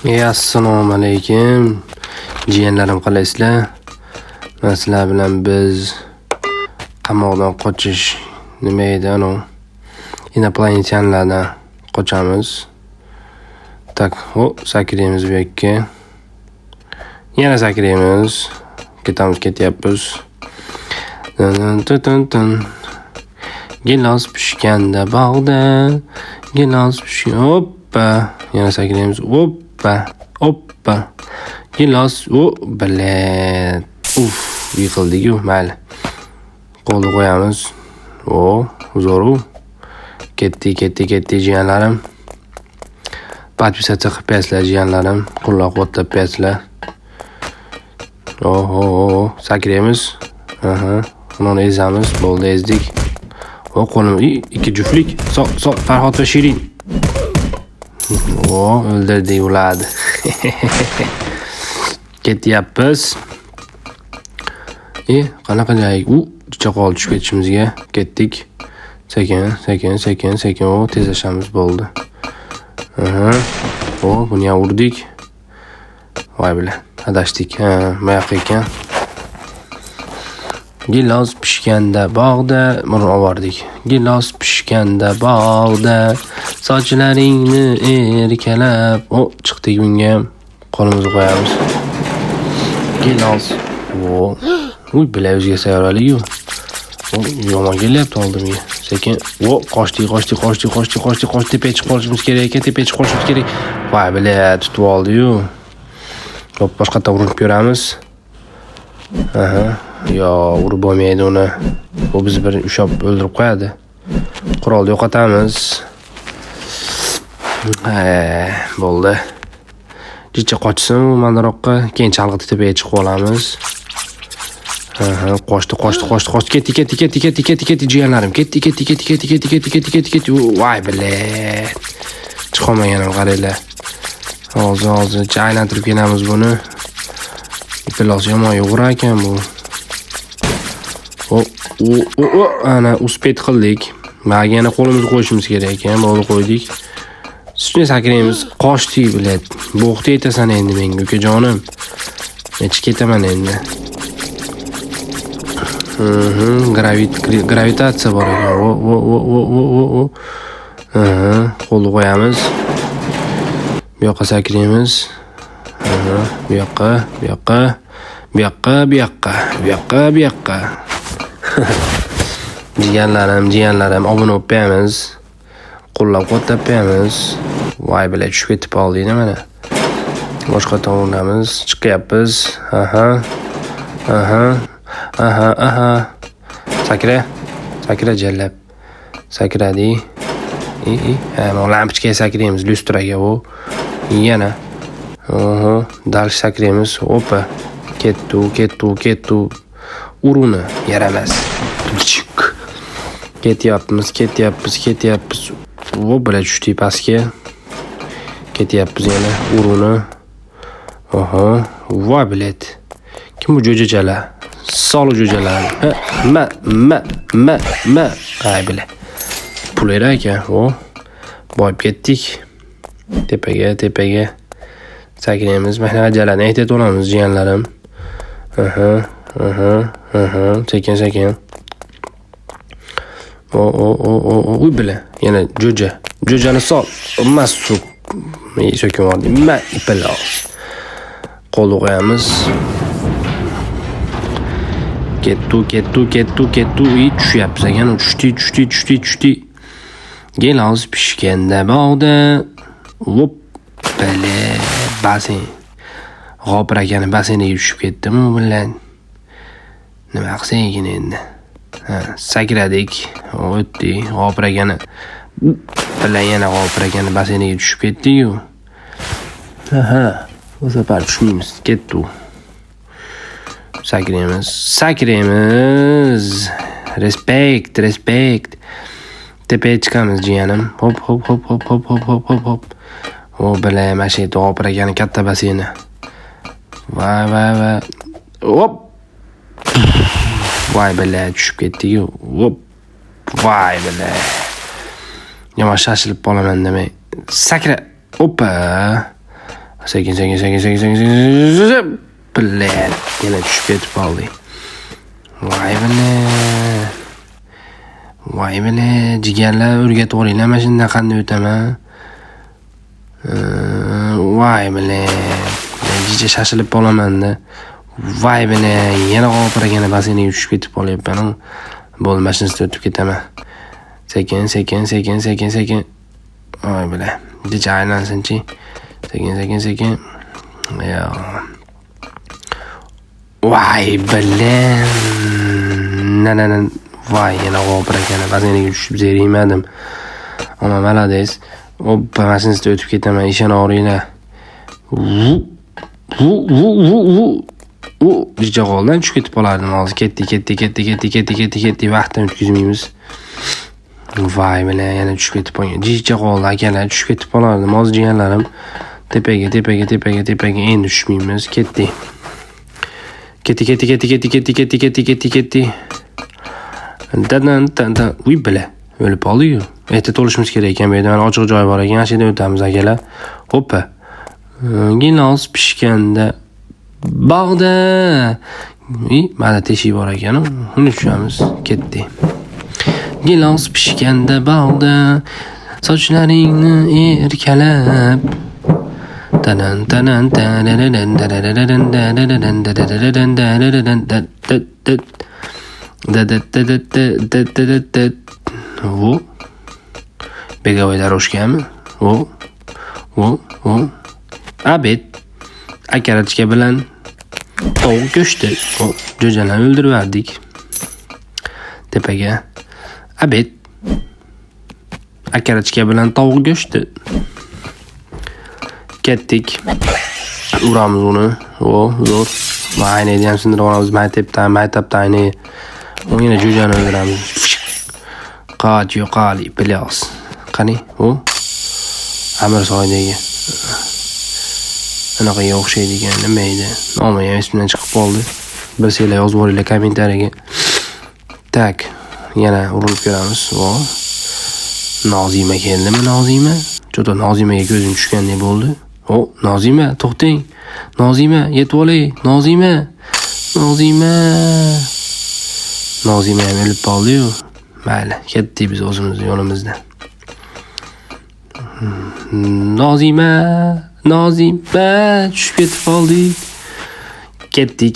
Assalomu alaykum. Jiyanlarim qalaysizlar? Men sizlar bilan biz qamoqdan qochish nima edi anu? Inoplanetanlardan qochamiz. Tak, sakraymiz bu yerga. Yana sakraymiz. Ketyapmiz. Gilos pishganda bog'da, gilos pishgan. Hoppa, yana sakraymiz. Hoppa. Gilos, bilet. Yiqildik-ku, mayli. Qo'lni qo'yamiz. Zo'r. Ketdi jiyanlarim. Podpisatsiya qilib qo'yasizlar jiyanlarim. Qo'llab-quvvatlab qo'yasizlar. Sakraymiz. Uni ezamiz, bo'ldi, ezdik. Qo'lim ikki juftlik. Sol, Farhod va Shirin. O'ldirdik ularni. Ketyapmiz. Qanaqa joy? Chaqol tushib ketishimizga ketdik. Sekin. Tezlashamiz bo'ldi. Buni ham urdik. Voy bilan, adashdik. Buyoqqa ekan. Gilos pishganda bog'da, buni oldik. Gilos pishganda bog'da, sochlaringni erkalab. Chiqdik bunga. Qo'limizni qo'yamiz. Gilos. Bilay o'zga sayyoralik-ku. Yomon kelyapti oldimga. Sekin. Qochdik. Tepaga chiqib qolishimiz kerak. Voy bilay, tutib oldi-yu. Boshqacha urinib ko'ramiz. Urib bo'lmaydi uni. Bu biz bir ushab o'ldirib qo'yadi. Qurolni yo'qotamiz. Bo'ldi. Jicha qochsin mandaroqqa, keyin chalg'itib tepaga chiqib olamiz. Qochdi. Ketdi jiyanlarim. Ketdi. Voy bilay. Chiqolmaganim qaranglar. Hozir aylantirib kelamiz buni. Pilos yomon yo'g'ir ekan bu. Ana uspet qildik. Yana qo'limizni qo'yishimiz kerak ekan. Bo'ldi, qo'ydik. Shuni sakraymiz. Qochdik bilet. Bo'xti aytasan endi menga, ukajonim. Men ketaman endi. Gravitatsiya bor ekan. Qo'lni qo'yamiz. Bu yoqqa sakraymiz. Bu yoqqa. Jiyanlarim, obuna bo'lib qo'yamiz. Qo'llab-quvvatlab qo'yamiz. Voy bilay, tushib ketib qoldik mana. Boshqa tomonamiz, chiqyapmiz. Sakra jallab. Sakradi. Mana lampochkaga sakraymiz, lyustraga Yana. Dal sakraymiz. Hoppa. Ketdi. Uruni yaramas. Ketyapmiz. Bilay tushdik pastga. Ketyapmiz yana uruni. Voy bilet. Kim bu jo'jachalar? Solu jo'jalar. Ay bilay. Pullar ekan. Boyib ketdik. Tepaga. Sakraymiz. Mana ajalani ehtiyot olamiz jiyanlarim. Sekin. Bilay. Yana jo'jani sol. Masuk. So'kim oldi. Pilos. Qo'lni qo'yamiz. Ketdi. Tushyapmiz ekan. Tushdi. Gilos pishganda bog'da. Basen. G'opir akani baseniga tushib ketdimi bilan? Nima qilsang ekan endi? Sakradik. O'tdik. G'opir akani bilan yana G'opir akani baseniga tushib ketdi-yu. Bu safar tushmaymiz. Ketdi. Sakraymiz. Respekt. Tepaga chiqamiz jiyanim. Hop. Bilay, mana shu yerda G'opir akani katta baseni. Voy. Hop. Voy bilay, tushib ketdi-yu. Voy bilay. Yomon shashilib qolaman demay. Sakra. Hoppa. Sekin. Bilet. Yana tushib ketib qoldik. Voy bile. Jigarlar o'rgatib olinglar, mana shunday qanday o'taman. Voy bile. Jicha shashilib qolaman-da. Voy bile. Yana g'opiragani baseniga tushib ketib qolyapman. Bo'ldi, mashinasida o'tib ketaman. Sekin. Voy bile. Jicha aylansin-chi. Sekin. Yo. Voy bile. Voy, yana g'opiragani baseniga tushib zerikmadim. Ama malades. Hoppa, mashinasida o'tib ketaman, ishona olinglar. Jicha qoldan tushib ketib qolardim hozir. Ketdi. Vaqtdan o'tkazmaymiz. Voy bile, yana tushib ketib qolgan. Jicha qoldi akalar, tushib ketib qolardim hozir jiyanlarim. Tepaga endi tushmaymiz. Ketdi. Dan. Uy bile. O'lib qoldi-yu. Ehtiyot bo'lishimiz kerak ekan. Bu yerda mana ochiq joy bor ekan. Ashida o'tamiz akalar. Hoppa. Gilos pishganda bog'da. Mana teshik bor ekan. Uni tushamiz. Ketdi. Gilos pishganda bog'da sochlaringni erkalab. Wo. Begovoy daroshkami? Wo. Abed. Akarachka bilan tovuq go'shti. Jo'jalarni o'ldirib tepaga. Abed. Akarachka bilan tovuq go'shti. Ketdik. Uramiz uni. Zo'r. Mayni ham sindirib olamiz. Maytabdan ayni. O'yina jo'jani o'ldiramiz. Qat yo'qali plyas. Qani? Amir soydagi. Anaqa o'xshaydi ekan, nima edi? Nomi ham esimdan chiqib qoldi. Bilsanglar yozib yuboringlar kommentariyaga. Tak, yana urilib ko'ramiz. Nozima keldimi, Nozima? Cho'ta Nozimaga ko'zim tushgandek bo'ldi. Nozima, to'xting. Nozima, yetib olay. Nozima ham o'lib qoldi-yu. Mayli, ketdik biz o'zimiz yo'limizda. Nozima, tushib ketib qoldik. Ketdik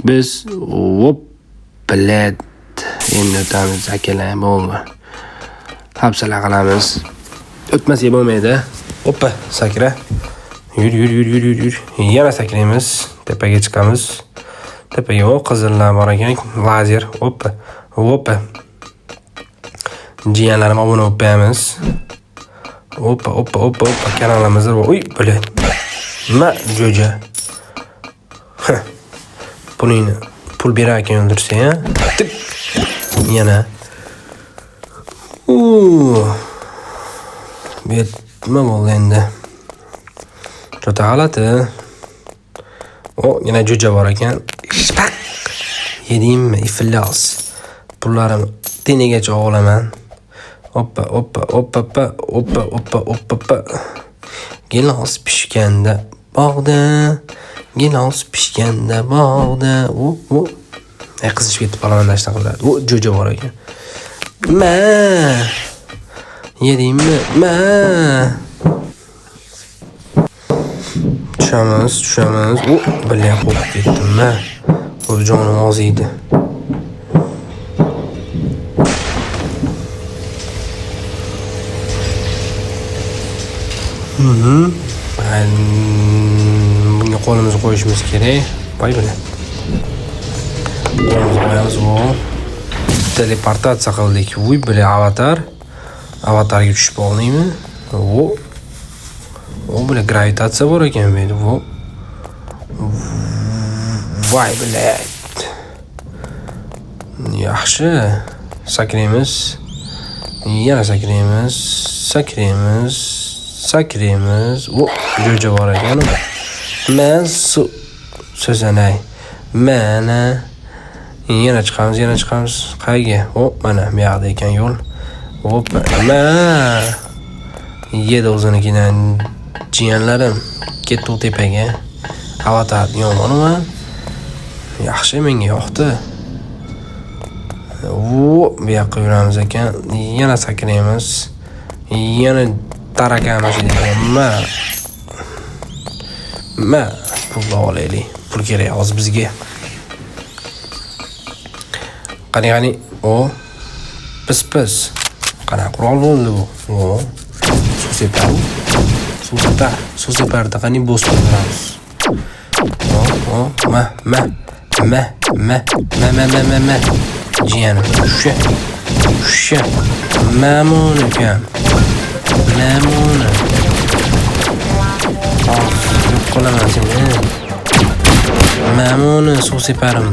biz. Bilet. Endi o'tamiz akalar, bo'ldi. Hafsala qilamiz. O'tmasak bo'lmaydi. Hoppa, sakra. Yur. Yana sakraymiz. Tepaga chiqamiz. Tepaga qizillar bor ekan, lazer. Hoppa. Jiyanlarim obuna bo'lib qo'yamiz. Hoppa. Kanalimizda bor. Uy, bilet. Nima jo'ja? Pulingni pul berar ekan o'ldirsa-ya. Yana. Bet nima bo'ldi endi? Cho'ta g'alati. Yana jo'ja bor ekan. Shpak. Yedimmi, iflos. Pullarim tenegacha olaman. Hoppa. Gilos pishganda bog'da. Qizishib ketib qolaman dashta qiladi. Jo'ja bor ekan. Yedimmi? Tushamiz. Bilay qo'rqib ketdim-ma. O'z jonim oziydi. Bunga qo'limizni qo'yishimiz kerak. Voy bile. Qo'limizni qo'yamiz. Teleportatsiya qildik. Voy bile, avatarga tushib oldingmi? Bile gravitatsiya bor ekan bu yerda. Voy bile. Yaxshi. Sakraymiz. Yana sakraymiz. Jo'ja bor ekan. Men so'zanay. Mana yana chiqamiz. Qayga? Mana bu yoqda ekan yo'l. Yedi o'zinikidan Jiyanlarim, ketdik tepaga. Avatar yomonmi? Yaxshi, menga yoqdi. Bu yoqqa yuramiz ekan. Yana sakraymiz. Yana tarakan mashina. Pul olaylik. Pul kerak hozir bizga. Qani, o pis. Qanaqa qurol bo'ldi bu? O, suv separda qani bo's qilamiz. Ma. Jiyanim, shusha. Mamun ekan. Mamuni. Yo'q qolaman seni. Mamuni suv separim.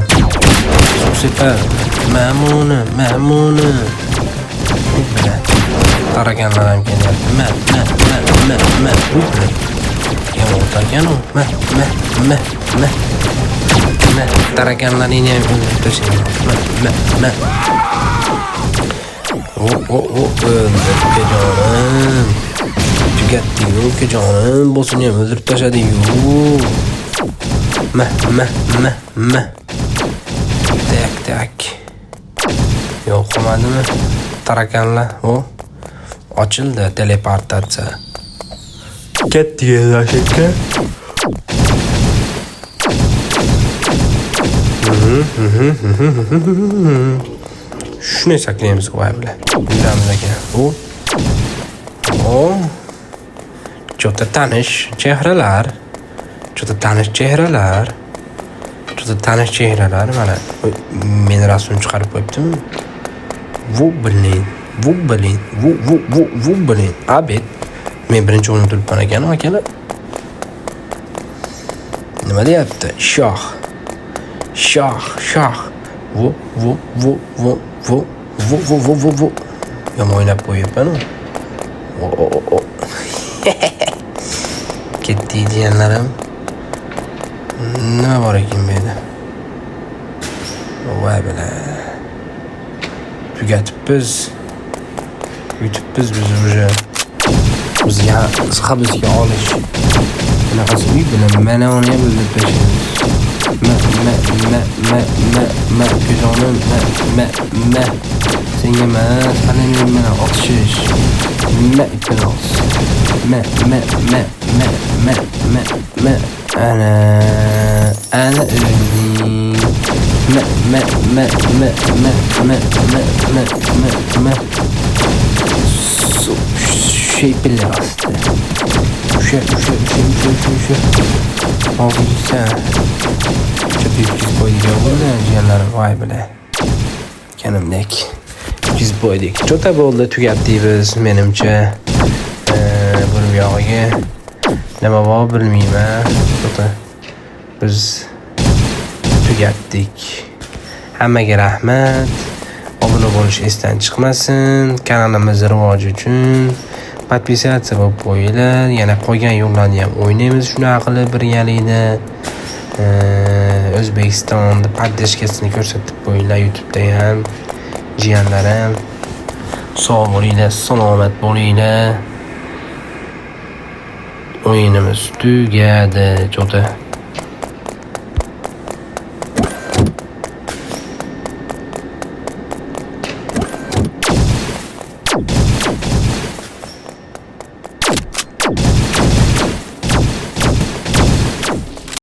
Mamuni. Tarakanlar ham kelyapti. Ma. Yomon o'tarkan u. Ma. Tarakanlaringni ham o'ldirib tashlayman. Ukajonim. Tugatding ukajonim. Bossini ham o'ldirib tashlading-ku. Ma. Tak. Yo'q, qolmadimi? Tarakanlar. Ochildi teleportatsiya. Ketdi shekka. Shuni saklaymiz voy bilan. Yuramiz ekan. Juda tanish chehralar. Mana men rasmini chiqarib qo'yibdim. Vu bilin. Abid. Men birinchi o'rinda turibman ekan, akalar. Nima deyapti? Shoh. Vu. Yomon o'ynab qo'yibman. Ketdi jiyanlarim. Nima bor ekan bu yerda? Voy bilan. Tugatibmiz. Yutibmiz biz уже. Bizga olish. Bunaqasi uy bilan mana uni ham o'ldirib tashlaymiz. Ma. Senga emas, qanday men otishish. Ma. Ana o'ldim. Ma. Şey bile bastı. Üşe. Olguysa. Çok yüz boyduk ya burada ciğerlerim vay bile. Kendimdek. Yüz boyduk. Çok tabi oldu tüketti biz menimce. Bu yağıya. Ne baba bilmeyeyim ha. Çok da biz tükettik. Hammaga rahmat. Obuna bo'lish esdan chiqmasin. Kanalimiz rivoji uchun podpisatsiya bo'lib qo'yinglar. Yana qolgan yo'llarni ham o'ynaymiz shunaqa qilib birgalikda. O'zbekistonda poddeshkasini ko'rsatib qo'yinglar YouTube'da ham. Jiyanlarim sog' bo'linglar, salomat bo'linglar. O'yinimiz tugadi. Cho'ta.